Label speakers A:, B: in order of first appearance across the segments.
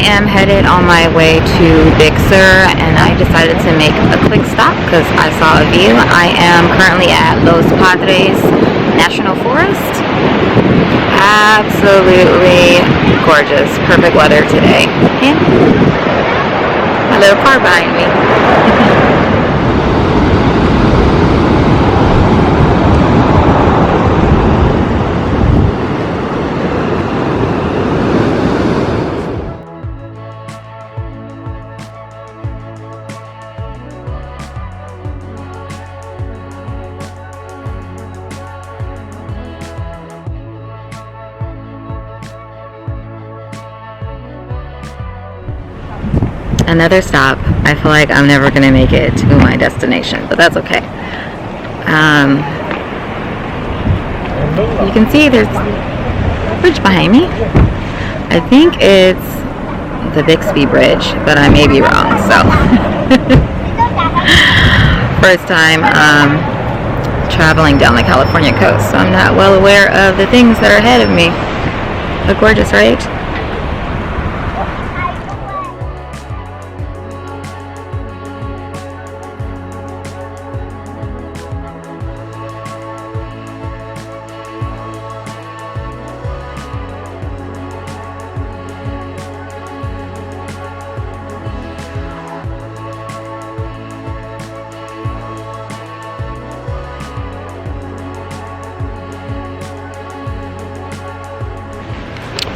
A: I am headed on my way to Big Sur, and I decided to make a quick stop because I saw a view. I am currently at Los Padres National Forest. Absolutely gorgeous. Perfect weather today. And my little car behind me. Another stop. I feel like I'm never gonna make it to my destination, but that's okay. You can see there's a bridge behind me. I think it's the Bixby Bridge, but I may be wrong. So first time traveling down the California coast, so I'm not well aware of the things that are ahead of me. Look gorgeous, right?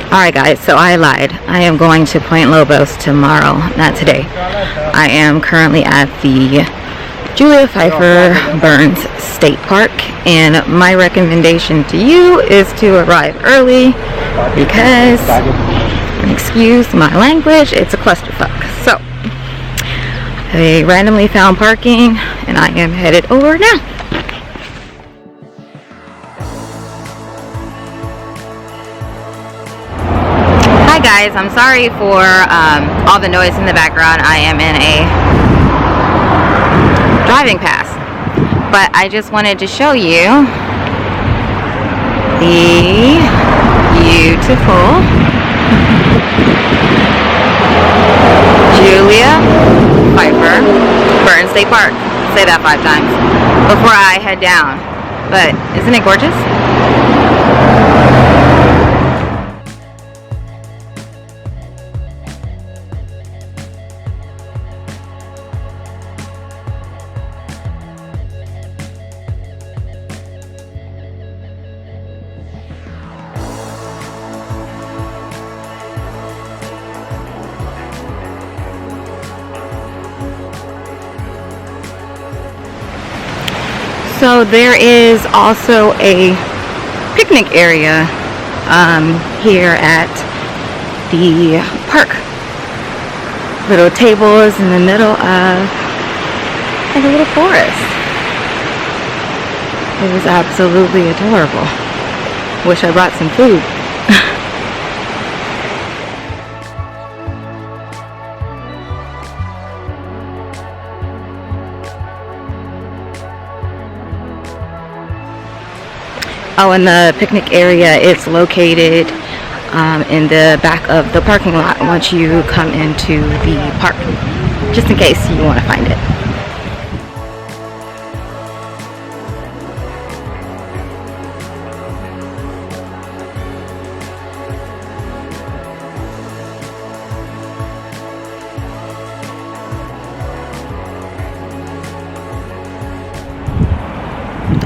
A: Alright guys, so I lied. I am going to Point Lobos tomorrow, not today. I am currently at the Julia Pfeiffer Burns State Park, and my recommendation to you is to arrive early because, excuse my language, it's a clusterfuck. So, I randomly found parking and I am headed over now. Hi guys, I'm sorry for all the noise in the background. I am in a driving pass, but I just wanted to show you the beautiful Julia Pfeiffer Burns State Park. Say that 5 times before I head down. But isn't it gorgeous? So there is also a picnic area here at the park. Little tables in the middle of like a little forest. It was absolutely adorable. Wish I brought some food. Oh, and the picnic area is located in the back of the parking lot once you come into the park, just in case you want to find it.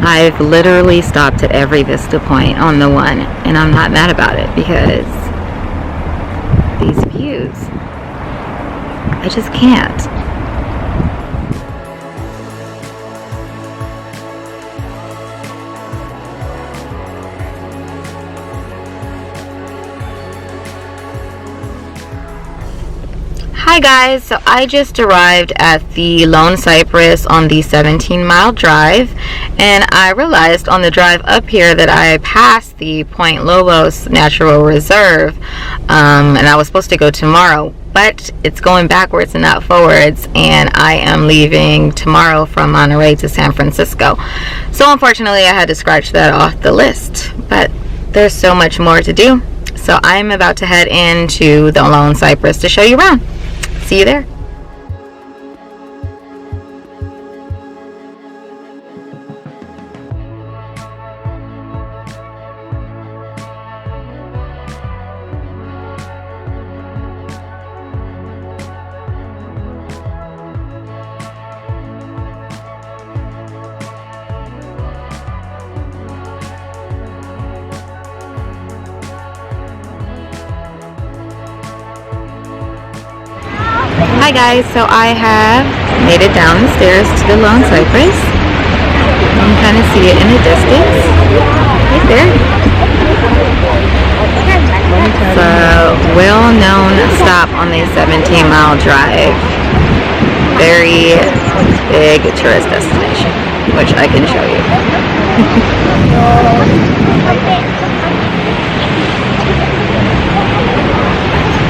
A: I've literally stopped at every Vista Point on the one, and I'm not mad about it because these views, I just can't. Hi guys, so I just arrived at the Lone Cypress on the 17-mile drive, and I realized on the drive up here that I passed the Point Lobos Natural Reserve, and I was supposed to go tomorrow, but it's going backwards and not forwards, and I am leaving tomorrow from Monterey to San Francisco. So unfortunately I had to scratch that off the list, but there's so much more to do. So So I'm about to head into the Lone Cypress to show you around. See you there. Hi guys, so I have made it down the stairs to the Lone Cypress. You can kind of see it in the distance, right there. It's a well-known stop on the 17-mile drive. Very big tourist destination, which I can show you.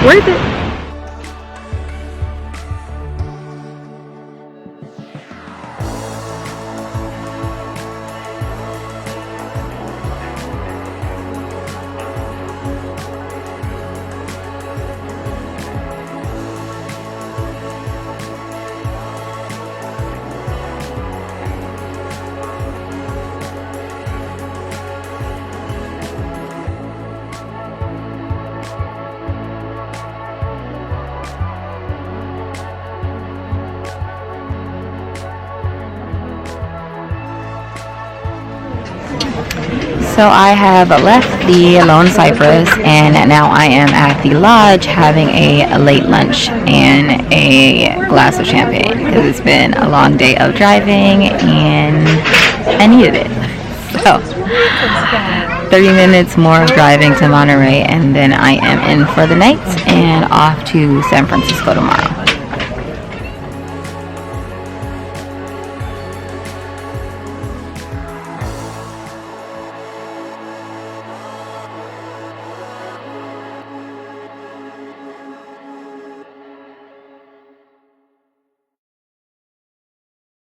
A: Worth it. So I have left the Lone Cypress and now I am at the lodge having a late lunch and a glass of champagne because it's been a long day of driving and I needed it. So 30 minutes more of driving to Monterey and then I am in for the night and off to San Francisco tomorrow.